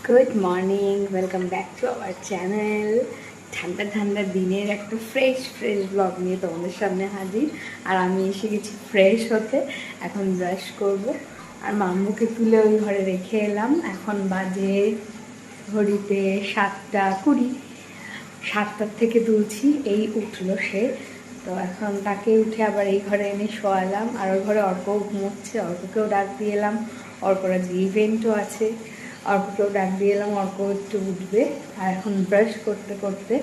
Good morning, welcome back to our channel. ঠান্ডা ঠান্ডা দিনের একটা ফ্রেশ ব্লগ নিয়ে তোমাদের সামনে হাজির। আর আমি এসে গেছি ফ্রেশ হতে। এখন ব্রাশ করব আর মাম্মুকে তুলে ওই ঘরে রেখে এলাম। এখন বাজে ঘড়িতে 7:20। 7টার থেকে তুলছি, এই উঠলো সে। তো এখন তাকে উঠে আবার এই ঘরে এনে শোয়ালাম। আর ওই ঘরে অর্কও ঘুমোচ্ছে, অর্ককেও ডাক দিয়ে এলাম। অর্কর আজকে ইভেন্টও আছে, অর্ককেও ডাক দিয়ে এলাম, অর্ক একটু উঠবে। আর এখন ব্রাশ করতে করতে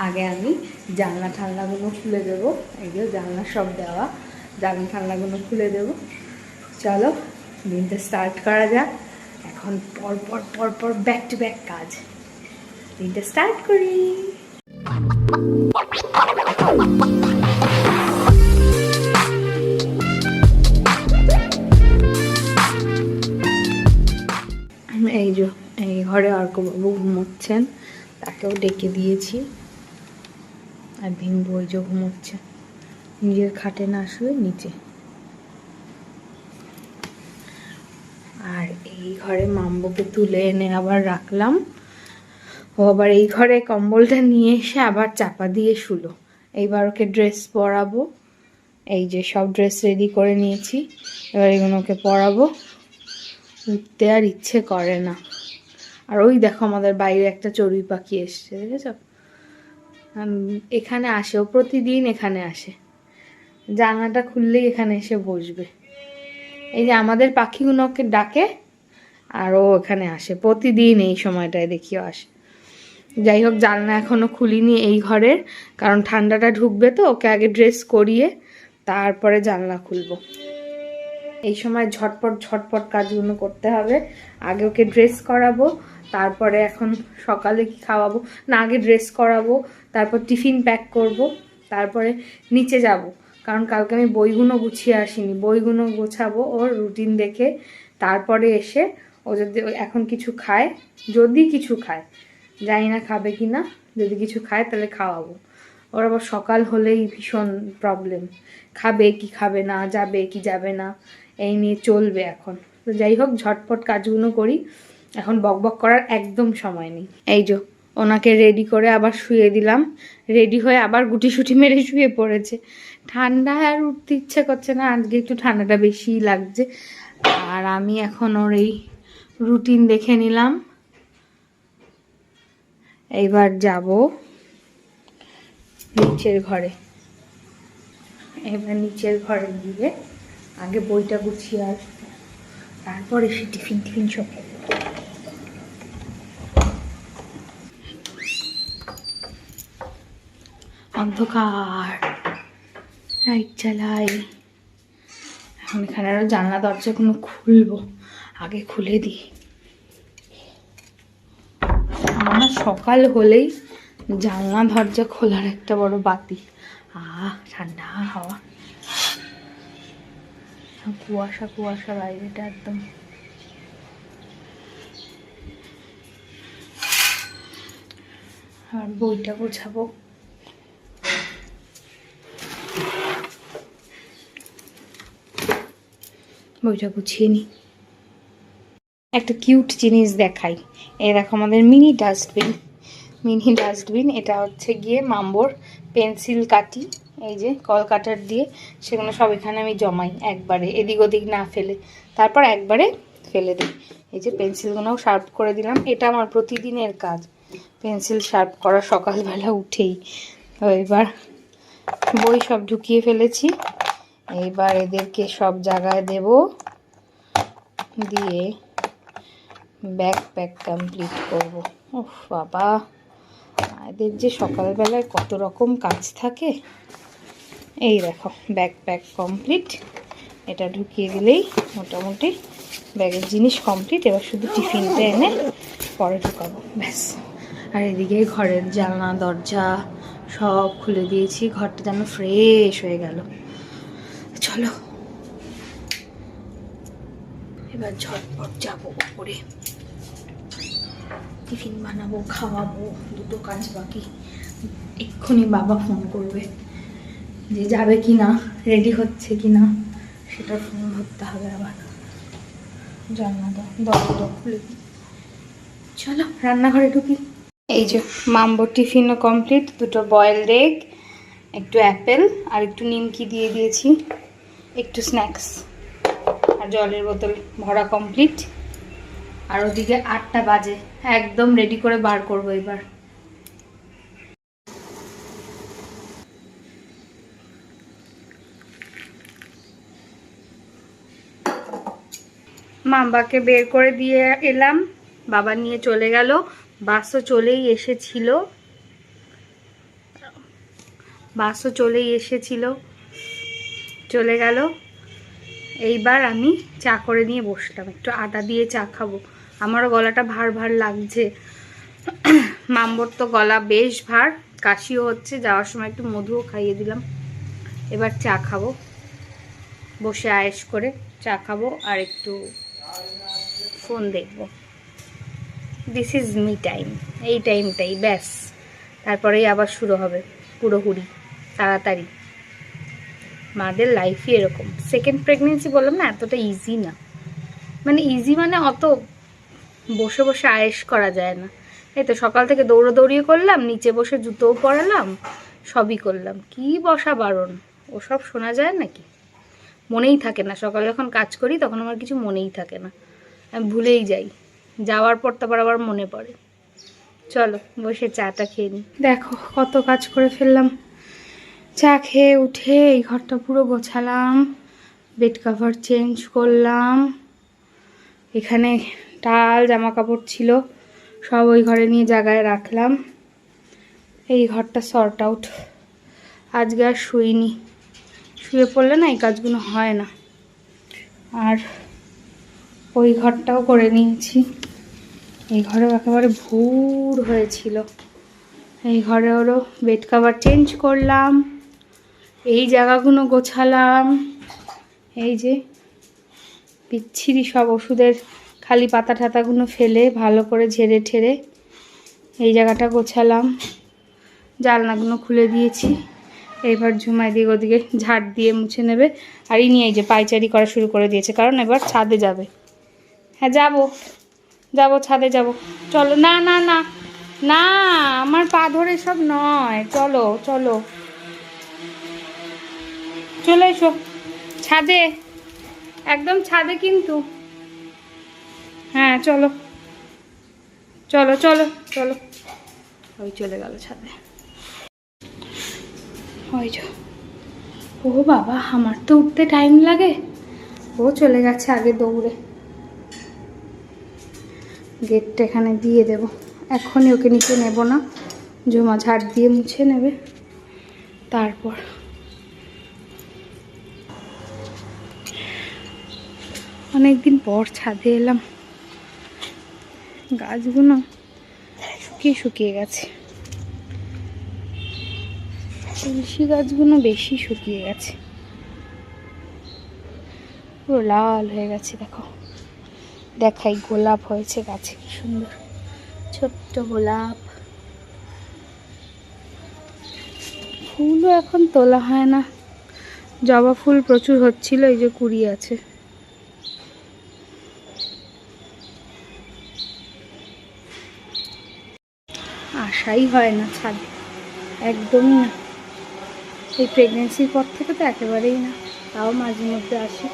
আগে আমি জানলা ঠান্ডাগুলো খুলে দেবো। এই যে জানলা সব দেওয়া, জানলা ঠান্ডাগুলো খুলে দেবো। চলো দিনটা স্টার্ট করা যাক। এখন পর ব্যাক টু ব্যাক কাজ। দিনটা স্টার্ট করি। এই যে এই ঘরে অর্কবাবু ঘুমোচ্ছেন, তাকেও ডেকে দিয়েছি। আর ভিম্বু ওই যে ঘুমোচ্ছে, নিজের খাটে না শুয়ে নিচে। আর এই ঘরে মাম্বুকে তুলে এনে আবার রাখলাম। ও আবার এই ঘরে কম্বলটা নিয়ে এসে আবার চাপা দিয়ে শুলো। এইবার ওকে ড্রেস পরাবো। এই যে সব ড্রেস রেডি করে নিয়েছি, এবার এগুলো ওকে পরাবো। উঠতে আর ইচ্ছে করে না। আর ওই দেখো আমাদের বাইরে একটা চড়ুই পাখি এসছে, দেখেছ? এখানে আসে, ও প্রতিদিন এখানে আসে। জানলাটা খুললেই এখানে এসে বসবে। এই যে আমাদের পাখিগুলোকে ডাকে আর ও এখানে আসে প্রতিদিন। এই সময়টায় দেখিও আসে। যাই হোক, জানলা এখনো খুলিনি এই ঘরের, কারণ ঠান্ডাটা ঢুকবে তো। ওকে আগে ড্রেস করিয়ে তারপরে জানলা খুলবো। এই সময় ঝটপট কাজগুলো করতে হবে। আগে ওকে ড্রেস করাবো, তারপরে এখন সকালে কি খাওয়াবো না, আগে ড্রেস করাবো, তারপর টিফিন প্যাক করব, তারপরে নিচে যাব। কারণ কালকে আমি বইগুলো গুছিয়ে আসিনি, বইগুলো গোছাবো ওর রুটিন দেখে। তারপরে এসে ও যদি এখন কিছু খায়, যদি কিছু খায়, জানি না খাবে কি না, যদি কিছু খায় তাহলে খাওয়াবো। ওর আবার সকাল হলেই ভীষণ প্রবলেম, খাবে কি খাবে না, যাবে কি যাবে না, এই নিয়ে চলবে এখন। তো যাই হোক, ঝটপট কাজগুলো করি, এখন বকবক করার একদম সময় নেই। এই যে ওনাকে রেডি করে আবার শুয়ে দিলাম। রেডি হয়ে আবার গুটি মেরে শুয়ে পড়েছে। ঠান্ডা আর উঠতে ইচ্ছে করছে না, আজকে একটু ঠান্ডাটা বেশিই লাগছে। আর আমি এখন ওর এই রুটিন দেখে নিলাম। এইবার যাব নিচের ঘরে। এবার নিচের ঘরে গিয়ে আগে বইটা গুছিয়ে আসবো, তারপরে সে টিফিন সব। অন্ধকার, লাইট চালাই। এখন এখানে আরো জানলা দরজাগুলো খুলবো, আগে খুলে দিই। আমার সকাল হলেই জানলা দরজা খোলার একটা বড় বাতি। ঠান্ডা হাওয়া, কুয়াশা বাইরেটা একদম। আর বইটা গোছাবো। বইটা গুছিয়ে নিই। একটা কিউট জিনিস দেখাই। এই দেখো আমাদের মিনি ডাস্টবিন। এটা হচ্ছে গিয়ে মাম্বোর পেন্সিল কাটি, এই যে কলকাটার দিয়ে, সেগুলো সব এখানে আমি জমাই একবারে, এদিক ওদিক না ফেলে, তারপর একবারে ফেলে দিই। এই যে পেন্সিলগুলোও শার্প করে দিলাম। এটা আমার প্রতিদিনের কাজ, পেন্সিল শার্প করা, সকালবেলা উঠেই। তো এবার বই সব ঢুকিয়ে ফেলেছি। এইবার এদেরকে সব জায়গায় দেব, দিয়ে ব্যাকপ্যাক কমপ্লিট করব। ওহ বাবা, এদের যে সকালবেলায় কত রকম কাজ থাকে। এই দেখো ব্যাকপ্যাক কমপ্লিট। এটা ঢুকিয়ে দিলেই মোটামুটি ব্যাগের জিনিস কমপ্লিট। এবার শুধু টিফিনটা এনে পরে ঢুকাবো, ব্যাস। আর এদিকে ঘরের জানলা দরজা সব খুলে দিয়েছি, ঘরটা যেন ফ্রেশ হয়ে গেল। চলো এবার ঝটপট যাবো উপরে, টিফিন বানাবো, খাওয়াবো। দুটো কাজ বাকি। এক্ষুনি বাবা ফোন করবে যে যাবে কি না, রেডি হচ্ছে কি না, সেটা ফোন ধরতে হবে। আবার জানলা দরজা খুলে দিই। চলো রান্নাঘরে ঢুকি। এই যে মাম্বো টিফিনও কমপ্লিট, দুটো বয়েলড এগ, একটু অ্যাপেল আর একটু নিমকি দিয়ে দিয়েছি, একটু স্ন্যাক্স আর জলের বোতল ভরা কমপ্লিট। আর ওদিকে 8টা বাজে, একদম রেডি করে বার করবো এবার। মাম্বাকে বের করে দিয়ে এলাম, বাবা নিয়ে চলে গেল, বাসও চলেই এসেছিল, চলে গেল। এইবার আমি চা করে নিয়ে বসলাম, একটু আদা দিয়ে চা খাবো। আমারও গলাটা ভার ভার লাগছে, মাম্বর তো গলা বেশ ভার, কাশিও হচ্ছে, যাওয়ার সময় একটু মধুও খাইয়ে দিলাম। এবার চা খাবো, বসে আয়েশ করে চা খাবো আর একটু ফোন দেখবো। দিস ইজ মি টাইম, এই টাইমটাই ব্যাস, তারপরেই আবার শুরু হবে পুরোপুরি তাড়াতাড়ি। মাদের লাইফই এরকম। সেকেন্ড প্রেগনেন্সি বললাম না, এতটা ইজি না, মানে ইজি মানে অত বসে বসে আয়েশ করা যায় না। এই তো সকাল থেকে দৌড়িয়ে করলাম, নিচে বসে জুতোও পরালাম, সবই করলাম, কি বসা বারণ, ওসব শোনা যায় নাকি? মনেই থাকে না, সকালে যখন কাজ করি তখন আমার কিছু মনেই থাকে না, আমি ভুলেই যাই, যাওয়ার পর তারপর আবার মনে পড়ে। চলো বসে চাটা খেয়ে নিই। দেখো কত কাজ করে ফেললাম। চা খেয়ে উঠে এই ঘরটা পুরো গোছালাম, বেড কভার চেঞ্জ করলাম, এখানে টাল জামা কাপড় ছিল সব ওই ঘরে নিয়ে জায়গায় রাখলাম, এই ঘরটা সর্ট আউট। আজকে আর শুইনি, শুয়ে পড়লে না এই কাজগুলো হয় না। আর ওই ঘরটাও করে নিয়েছি, এই ঘরেও একেবারে ভুর হয়েছিল, এই ঘরে ওরও বেড কভার চেঞ্জ করলাম, এই জায়গাগুলো গোছালাম, এই যে বিচ্ছিরি সব ওষুধের খালি পাতা ঠাতাগুলো ফেলে ভালো করে ঝেড়ে ঠেড়ে এই জায়গাটা গোছালাম, জানলাগুলো খুলে দিয়েছি। এবার ঝুমাই দিয়ে ওদিকে ঝাড় দিয়ে মুছে নেবে। আর ইনি এই যে পায়চারি করা শুরু করে দিয়েছে, কারণ এবার ছাদে যাবে। হ্যাঁ যাবো ছাদে যাব, চলো। না না না না, আমার পা ধরে সব নয়, চলো চলো চলে এসো ছাদে, একদম ছাদে কিন্তু। হ্যাঁ চলো চলো চলো চলো, ওই চলে গেল ছাদে। ওই যো, ও বাবা আমার তো উঠতে টাইম লাগে, ও চলে গেছে আগে দৌড়ে। গেটটা এখানে দিয়ে দেব, এখনই ওকে নিচে নেব না, ঝুমা ঝাড় দিয়ে মুছে নেবে তারপর। অনেকদিন পর ছাদে এলাম, গাছগুলো শুকিয়ে গেছে, তুলসী গাছগুলো বেশি শুকিয়ে গেছে, পুরো লাল হয়ে গেছে। দেখো দেখাই, গোলাপ হয়েছে গাছে, কি সুন্দর ছোট্ট গোলাপ। ফুলও এখন তোলা হয় না, জবা ফুল প্রচুর হচ্ছিল, এই যে কুড়ি আছে। আসাই হয় না ছাদে, একদমই না, এই প্রেগনেন্সির পর থেকে তো একেবারেই না, তাও মাঝে মধ্যে আসি।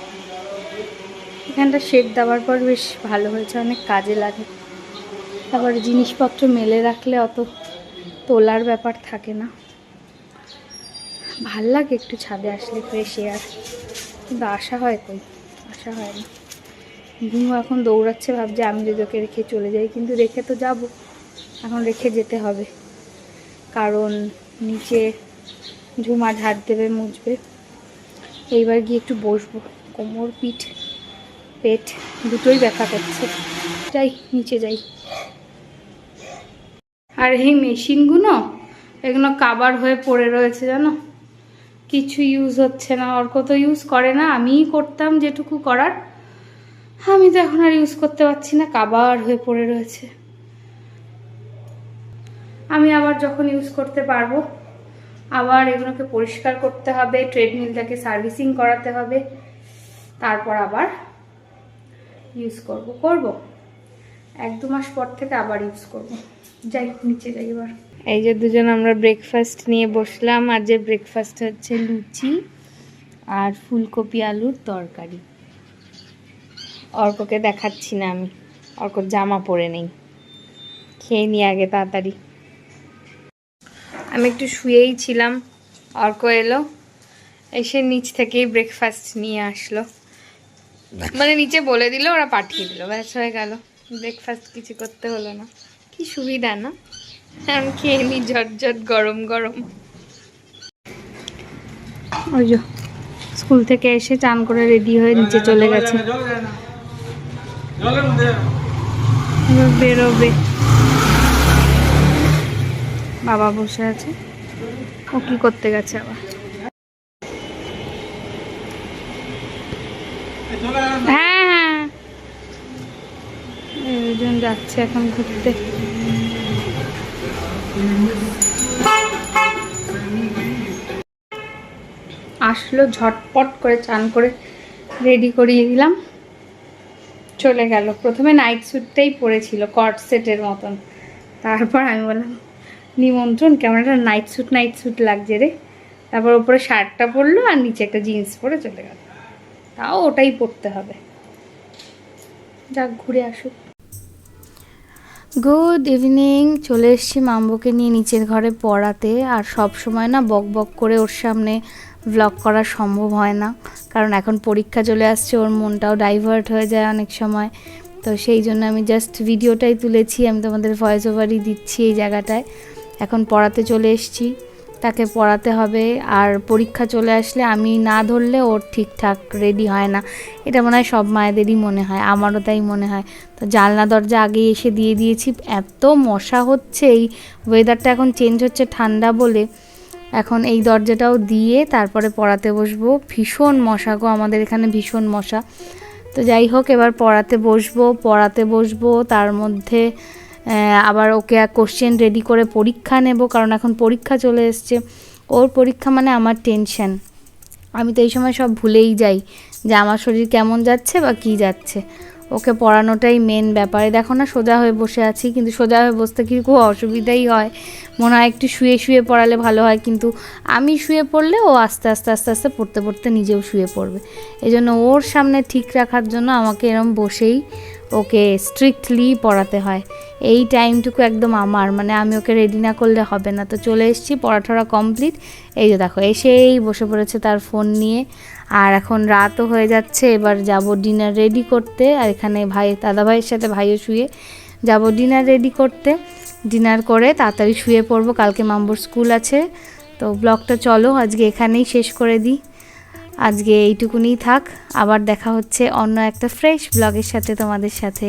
এখানটা শেড দেওয়ার পর বেশ ভালো হয়েছে, অনেক কাজে লাগে। তারপরে জিনিসপত্র মেলে রাখলে অত তোলার ব্যাপার থাকে না, ভাল লাগে একটু ছাদে আসলে, ফ্রেশ এয়ার। কিন্তু আসা হয় কই, আসা হয় না। ঘুমো এখন দৌড়াচ্ছে, ভাবছে আমি যদি ওকে রেখে চলে যাই, কিন্তু রেখে তো যাব, এখন রেখে যেতে হবে, কারণ নিচে ঝুমা ঝাড় দেবে মুছবে। এইবার গিয়ে একটু বসবো, কোমর পিঠ পেট দুটোই ব্যথা করছে, যাই নিচে যাই। আর এই মেশিনগুলো এগুলো কাবার হয়ে পড়ে রয়েছে জানো, কিছু ইউজ হচ্ছে না, অর্ক তো ইউজ করে না, আমিই করতাম যেটুকু করার, আমি তো এখন আর ইউজ করতে পারছি না, কাবার হয়ে পড়ে রয়েছে। আমি আবার যখন ইউজ করতে পারবো আবার এগুলোকে পরিষ্কার করতে হবে, ট্রেডমিলটাকে সার্ভিসিং করাতে হবে, তারপর আবার ইউজ করব। 1-2 মাস পর থেকে আবার ইউজ করবো। যাই নিচে যাই এবার। এই যে দুজন আমরা ব্রেকফাস্ট নিয়ে বসলাম। আর যে ব্রেকফাস্ট হচ্ছে লুচি আর ফুলকপি আলুর তরকারি। অর্ককে দেখাচ্ছি না আমি, অর্কর জামা পরে নেই। খেয়ে নিয়ে আগে তাড়াতাড়ি। আমি একটু শুয়েই ছিলাম, অর্ক এলো, এসে নিচ থেকেই ব্রেকফাস্ট নিয়ে আসলো। মানে নিচে বলে দিল, ওরা পাঠিয়ে দিল, ব্যাস হয়ে গেল। ব্রেকফাস্ট কিছু করতে হলো না। কি সুবিধা না? আমি খেয়ে নিই ঝটঝট গরম গরম। ওই যে স্কুল থেকে এসে চান করে রেডি হয়ে নিচে চলে গেছে, বেরোবে। বাবা বসে আছে, ও কি করতে গেছে আবার? হ্যাঁ হ্যাঁ, দুজন যাচ্ছে এখন ঘুরতে। আসলো, ঝটপট করে চান করে রেডি করিয়ে দিলাম, চলে গেল। প্রথমে নাইট স্যুটটাই পরেছিল কট সেটের মতন, তারপর আমি বললাম নিমন্ত্রণ, কেমন একটা নাইট স্যুট লাগছে রে। তারপর ওপরে শার্টটা পরলো আর নিচে একটা জিন্স পরে চলে গেল। তাও ওটাই পরতে হবে, যাক ঘুরে আসুক। Good evening. চলে এসেছি মাম্বুকে নিয়ে নিচের ঘরে পড়াতে। আর সব সময় না বক বক করে ওর সামনে ব্লগ করা সম্ভব হয় না, কারণ এখন পরীক্ষা চলে আসছে, ওর মনটাও ডাইভার্ট হয়ে যায় অনেক সময়। তো সেই জন্য আমি জাস্ট ভিডিওটাই তুলেছি, আমি তোমাদের ভয়েস ওভারই দিচ্ছি এই জায়গাটায়। এখন পড়াতে চলে এসেছি, তাকে পড়াতে হবে। আর পরীক্ষা চলে আসলে আমি না ধরলে ওর ঠিকঠাক রেডি হয় না, এটা মনে হয় সব মায়েদেরই মনে হয়, আমারও তাই মনে হয়। তো জানলা দরজা আগেই এসে দিয়ে দিয়েছি। এত মশা হচ্ছে, এই ওয়েদারটা এখন চেঞ্জ হচ্ছে ঠান্ডা বলে, এখন এই দরজাটাও দিয়ে তারপরে পড়াতে বসবো। ভীষণ মশা গো, আমাদের এখানে ভীষণ মশা। তো যাই হোক, এবার পড়াতে বসবো। তার মধ্যে আবার ওকে কোশ্চেন রেডি করে পরীক্ষা নেব, কারণ এখন পরীক্ষা চলে এসছে। ওর পরীক্ষা মানে আমার টেনশন। আমি তো এই সময় সব ভুলেই যাই যে আমার শরীর কেমন যাচ্ছে বা কী যাচ্ছে। ওকে পড়ানোটাই মেন ব্যাপারে। দেখো না, সোজা হয়ে বসে আছি, কিন্তু সোজা হয়ে বসতে কি খুব অসুবিধাই হয়। মনে হয় একটু শুয়ে শুয়ে পড়ালে ভালো হয়, কিন্তু আমি শুয়ে পড়লে ও আস্তে আস্তে পড়তে পড়তে নিজেও শুয়ে পড়বে। এই জন্য ওর সামনে ঠিক রাখার জন্য আমাকে এরম বসেই ওকে স্ট্রিক্টলি পড়াতে হয়। এই টাইমটুকু একদম আমার, মানে আমি ওকে রেডি না করলে হবে না। তো চলে এসেছি, পড়াঠড়া কমপ্লিট। এই যে দেখো এসেই বসে পড়েছে তার ফোন নিয়ে। আর এখন রাতও হয়ে যাচ্ছে, এবার যাব ডিনার রেডি করতে। আর এখানে দাদা ভাইয়ের সাথে ভাইও শুয়ে, যাব ডিনার রেডি করতে। ডিনার করে তাড়াতাড়ি শুয়ে পড়বো, কালকে মাম্বুর স্কুল আছে। তো ব্লগটা চলো আজকে এখানেই শেষ করে দিই। আজকে এইটুকুনি থাক, আবার দেখা হচ্ছে অন্য একটা ফ্রেশ ব্লগের সাথে তোমাদের সাথে।